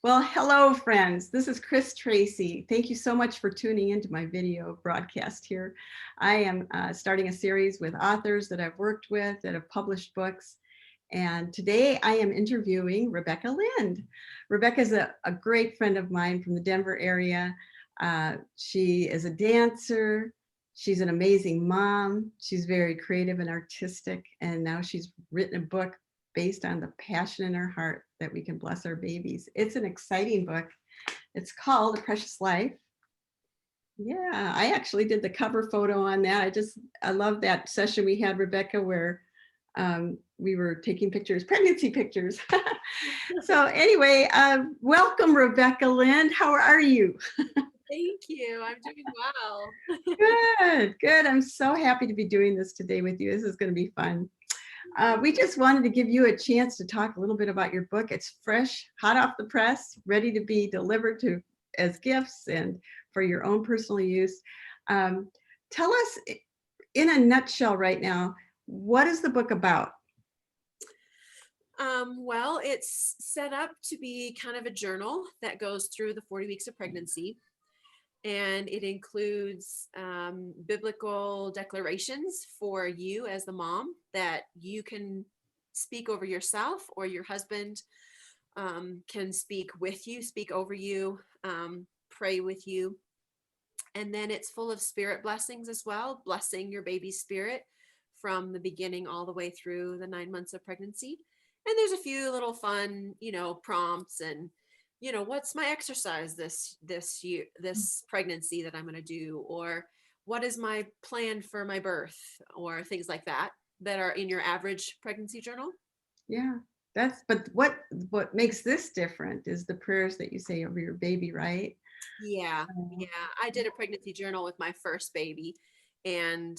Well, hello, friends. This is Chris Tracy. Thank you so much for tuning into my video broadcast here. I am starting a series with authors that I've worked with that have published books. And today I am interviewing Rebekah Lind. Rebekah is a great friend of mine from the Denver area. She is a dancer. She's an amazing mom. She's very creative and artistic. And now she's written a book based on the passion in her heart that we can bless our babies. It's an exciting book. It's called A Precious Life. Yeah, I actually did the cover photo on that. I love that session we had, Rebekah, where we were taking pictures, pregnancy pictures. So anyway, welcome, Rebekah Lind. How are you? Thank you. I'm doing well. Good, good. I'm so happy to be doing this today with you. This is going to be fun. We just wanted to give you a chance to talk a little bit about your book. It's fresh, hot off the press, ready to be delivered to as gifts and for your own personal use. Tell us in a nutshell right now, what is the book about? Well, it's set up to be kind of a journal that goes through the 40 weeks of pregnancy. And it includes biblical declarations for you as the mom that you can speak over yourself, or your husband can speak with you, speak over you, pray with you. And then it's full of spirit blessings as well, blessing your baby's spirit from the beginning all the way through the 9 months of pregnancy. And there's a few little fun, prompts and, what's my exercise this year, this pregnancy that I'm going to do, or what is my plan for my birth, or things like that are in your average pregnancy journal. Yeah, but what makes this different is the prayers that you say over your baby, right? Yeah, I did a pregnancy journal with my first baby, and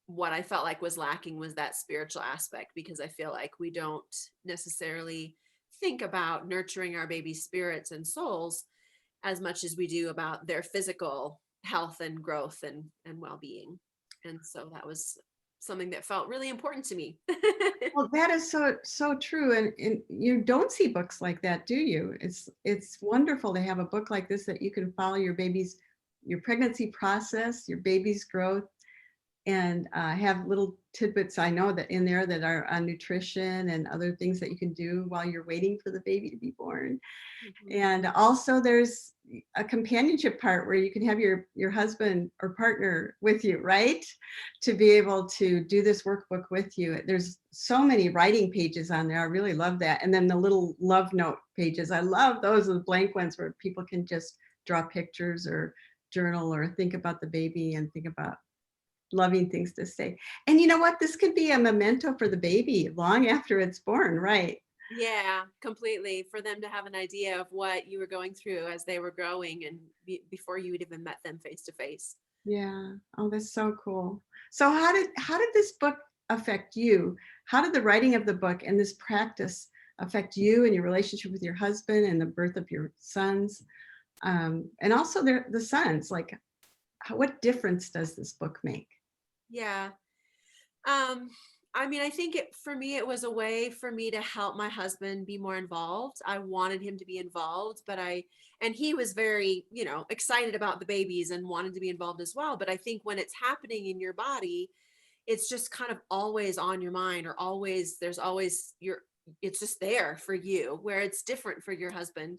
what I felt like was lacking was that spiritual aspect, because I feel like we don't necessarily think about nurturing our baby's spirits and souls as much as we do about their physical health and growth and well-being. And so that was something that felt really important to me. Well, that is so true, and you don't see books like that, do you? It's wonderful to have a book like this that you can follow your pregnancy process, your baby's growth, and have little tidbits I know that in there that are on nutrition and other things that you can do while you're waiting for the baby to be born. Mhm. And also there's a companionship part where you can have your husband or partner with you, right? To be able to do this workbook with you. There's so many writing pages on there. I really love that. And then the little love note pages. I love those, the blank ones where people can just draw pictures or journal or think about the baby and think about loving things to say. And you know what? This could be a memento for the baby long after it's born, right? Yeah, completely. For them to have an idea of what you were going through as they were growing, and before you had even met them face to face. Yeah. Oh, that's so cool. So how did this book affect you? How did the writing of the book and this practice affect you and your relationship with your husband and the birth of your sons? And also the sons, like what difference does this book make? Yeah. Um, I mean, I think for me, it was a way for me to help my husband be more involved. I wanted him to be involved, and he was very, excited about the babies and wanted to be involved as well. But I think when it's happening in your body, it's just kind of always on your mind, or there's always it's just there for you, where it's different for your husband.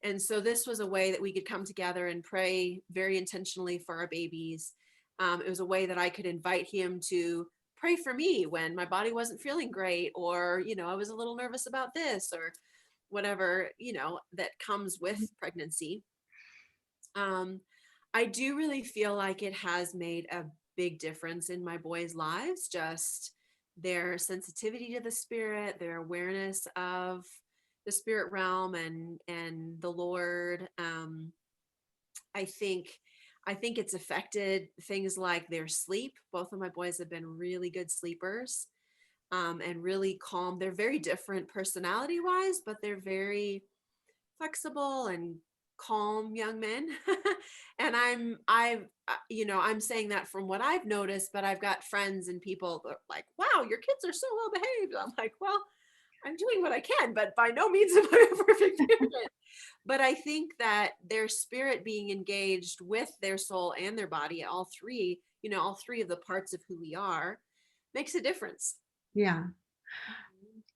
And so this was a way that we could come together and pray very intentionally for our babies. It was a way that I could invite him to pray for me when my body wasn't feeling great, or, I was a little nervous about this, or whatever, that comes with pregnancy. Um, I do really feel like it has made a big difference in my boys' lives, just their sensitivity to the spirit, their awareness of the spirit realm and the Lord. I think I think it's affected things like their sleep. Both of my boys have been really good sleepers, and really calm. They're very different personality wise, but they're very flexible and calm young men. And I'm saying that from what I've noticed, but I've got friends and people that are like, wow, your kids are so well behaved. I'm like, well, I'm doing what I can, but by no means am I a perfect parent. But I think that their spirit being engaged with their soul and their body, all three, all three of the parts of who we are, makes a difference. Yeah.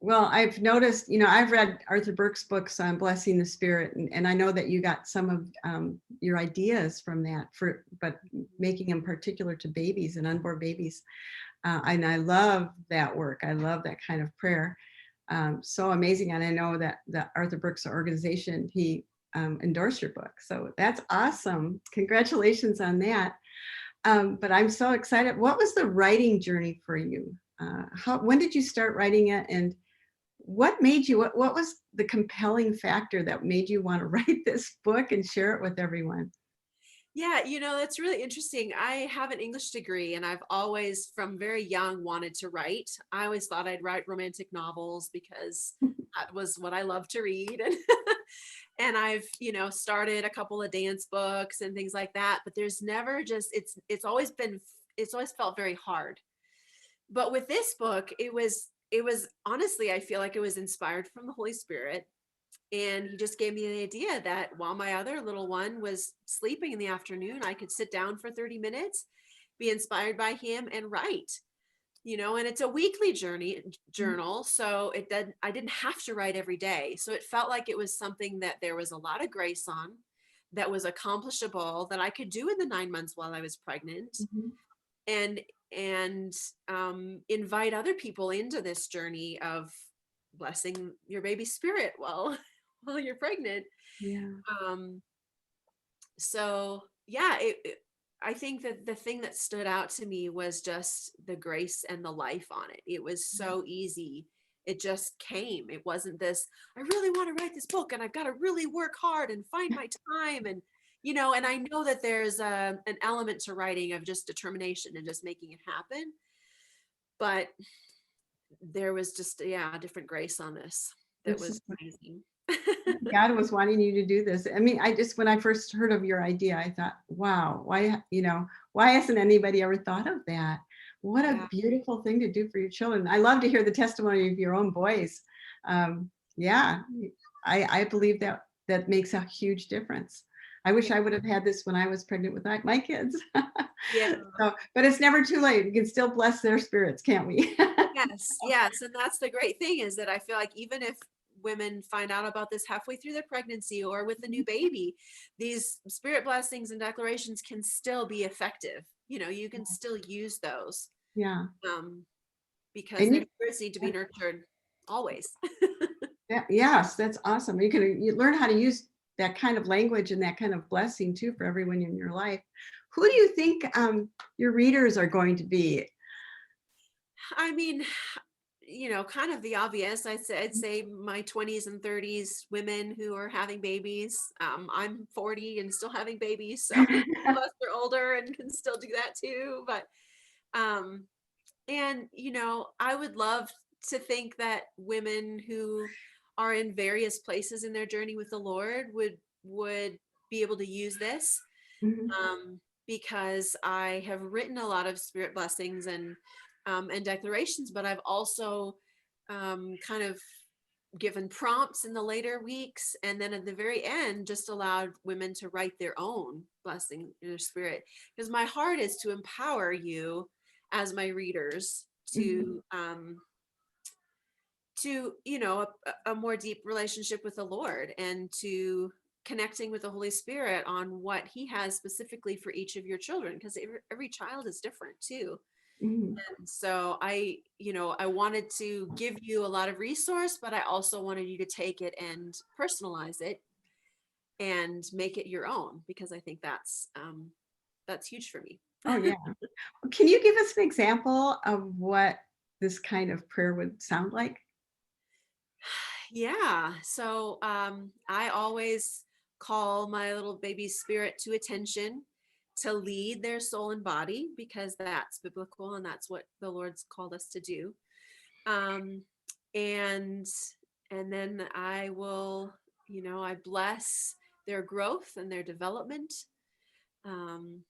Well, I've noticed, I've read Arthur Burke's books on blessing the spirit, and I know that you got some of your ideas from that but making them particular to babies and unborn babies. And I love that work. I love that kind of prayer. So amazing. And I know that the Arthur Burke's organization, he endorsed your book. So that's awesome. Congratulations on that. But I'm so excited. What was the writing journey for you? When did you start writing it? And what made you, what was the compelling factor that made you want to write this book and share it with everyone? Yeah, that's really interesting. I have an English degree and I've always, from very young, wanted to write. I always thought I'd write romantic novels because that was what I love to read. And I've, started a couple of dance books and things like that, but there's never just, it's always felt very hard. But with this book, it was honestly, I feel like it was inspired from the Holy Spirit. And he just gave me the idea that while my other little one was sleeping in the afternoon, I could sit down for 30 minutes, be inspired by him and write, and it's a weekly journal. So I didn't have to write every day. So it felt like it was something that there was a lot of grace on, that was accomplishable, that I could do in the 9 months while I was pregnant, Mhm. and invite other people into this journey of blessing your baby's spirit while while you're pregnant. Yeah. Um, so yeah, I think that the thing that stood out to me was just the grace and the life on it. It was so easy. It just came. It wasn't this, I really want to write this book and I've got to really work hard and find my time. And, and I know that there's an element to writing of just determination and just making it happen. But there was just, yeah, a different grace on this that This was is amazing. God was wanting you to do this. I mean, when I first heard of your idea, I thought, wow, why hasn't anybody ever thought of that? What a Yeah. beautiful thing to do for your children. I love to hear the testimony of your own boys. Yeah, I believe that makes a huge difference. I wish Yeah. I would have had this when I was pregnant with my kids. Yeah. So, but it's never too late. We can still bless their spirits, can't we? Yes, yes. And that's the great thing, is that I feel like even if women find out about this halfway through their pregnancy or with a new baby, these spirit blessings and declarations can still be effective. You can still use those, Yeah. um, because And their you, spirits need to be nurtured always. yeah, yes, that's awesome. You learn how to use that kind of language and that kind of blessing too for everyone in your life. Who do you think your readers are going to be? I mean, kind of the obvious. I'd say my 20s and 30s women who are having babies. I'm 40 and still having babies, so plus they're older and can still do that too. But um, and I would love to think that women who are in various places in their journey with the Lord would be able to use this, Mhm, because I have written a lot of spirit blessings and declarations, but I've also kind of given prompts in the later weeks, and then at the very end, just allowed women to write their own blessing in their spirit. Because my heart is to empower you as my readers mhm, to a more deep relationship with the Lord, and to connecting with the Holy Spirit on what he has specifically for each of your children, because every child is different too. mhm. And so I wanted to give you a lot of resource, but I also wanted you to take it and personalize it and make it your own, because I think that's huge for me. Oh yeah. Can you give us an example of what this kind of prayer would sound like? Yeah. So I always call my little baby spirit to attention to lead their soul and body, because that's biblical and that's what the Lord's called us to do. Um, and and then I will, I bless their growth and their development. Um,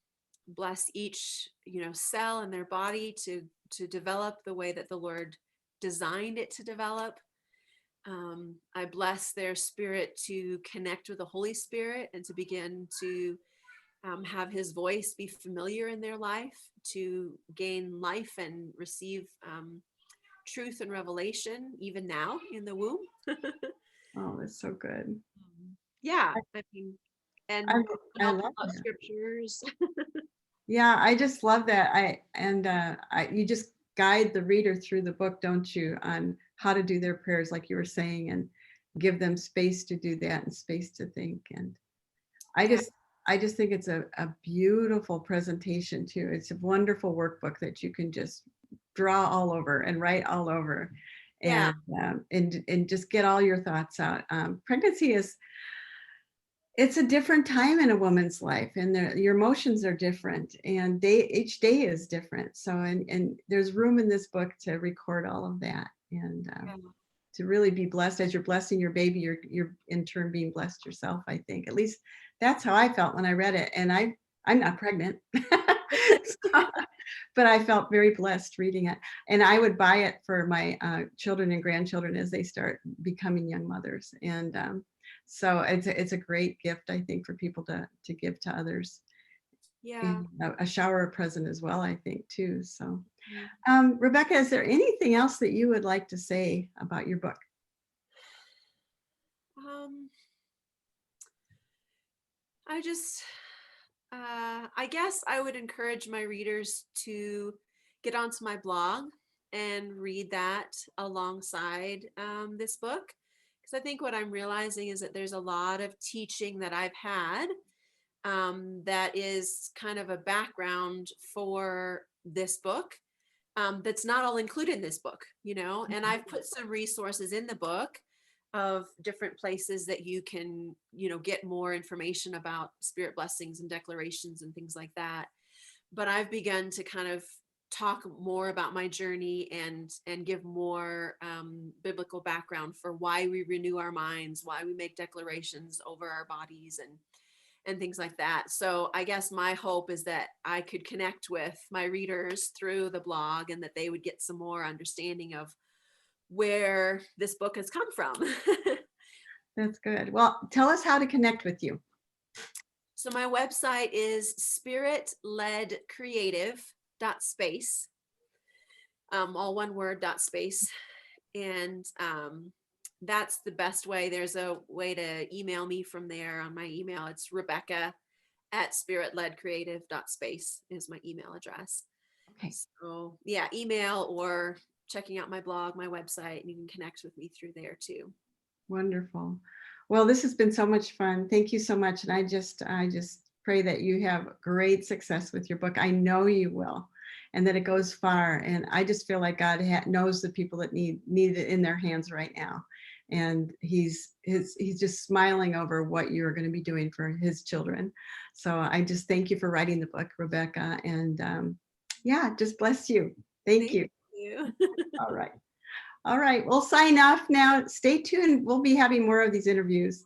Bless each, cell in their body to develop the way that the Lord designed it to develop. I bless their spirit to connect with the Holy Spirit and to begin to have his voice be familiar in their life, to gain life and receive truth and revelation even now in the womb. Oh, that's so good. Yeah, I mean, I, and I help love about that. scriptures. Yeah, I just love that. You just guide the reader through the book, don't you, on how to do their prayers, like you were saying, and give them space to do that and space to think. And I Yeah, just I just think it's a beautiful presentation too. It's a wonderful workbook that you can just draw all over and write all over, yeah, and just get all your thoughts out. Pregnancy is it's a different time in a woman's life, and your emotions are different, and each day is different. So and there's room in this book to record all of that, and yeah, to really be blessed as you're blessing your baby, you're in turn being blessed yourself. I think at least that's how I felt when I read it, and I'm not pregnant. So, but I felt very blessed reading it, and I would buy it for my children and grandchildren as they start becoming young mothers. And so it's a great gift, I think, for people to give to others, yeah. and a shower present as well, I think, too. So, Mm. Rebekah, is there anything else that you would like to say about your book? Um, I just, I guess I would encourage my readers to get onto my blog and read that alongside this book. Because I think what I'm realizing is that there's a lot of teaching that I've had that is kind of a background for this book that's not all included in this book, you know, and I've put some resources in the book of different places that you can, you know, get more information about spirit blessings and declarations and things like that. But I've begun to kind of talk more about my journey and give more biblical background for why we renew our minds, why we make declarations over our bodies and things like that. So I guess my hope is that I could connect with my readers through the blog and that they would get some more understanding of where this book has come from. That's good. Well, tell us how to connect with you. So my website is spiritledcreative.space, all one word, .space. And that's the best way. There's a way to email me from there on my email. It's Rebekah at spiritledcreative.space is my email address. Okay. So yeah, email or checking out my blog, my website, and you can connect with me through there too. Wonderful. Well, this has been so much fun. Thank you so much. And I just pray that you have great success with your book. I know you will, and that it goes far. And I just feel like God knows the people that need it in their hands right now. And he's just smiling over what you're going to be doing for his children. So I just thank you for writing the book, Rebekah. And yeah, just bless you. Thank Thank you. you. All right. All right, we'll sign off now. Stay tuned. We'll be having more of these interviews.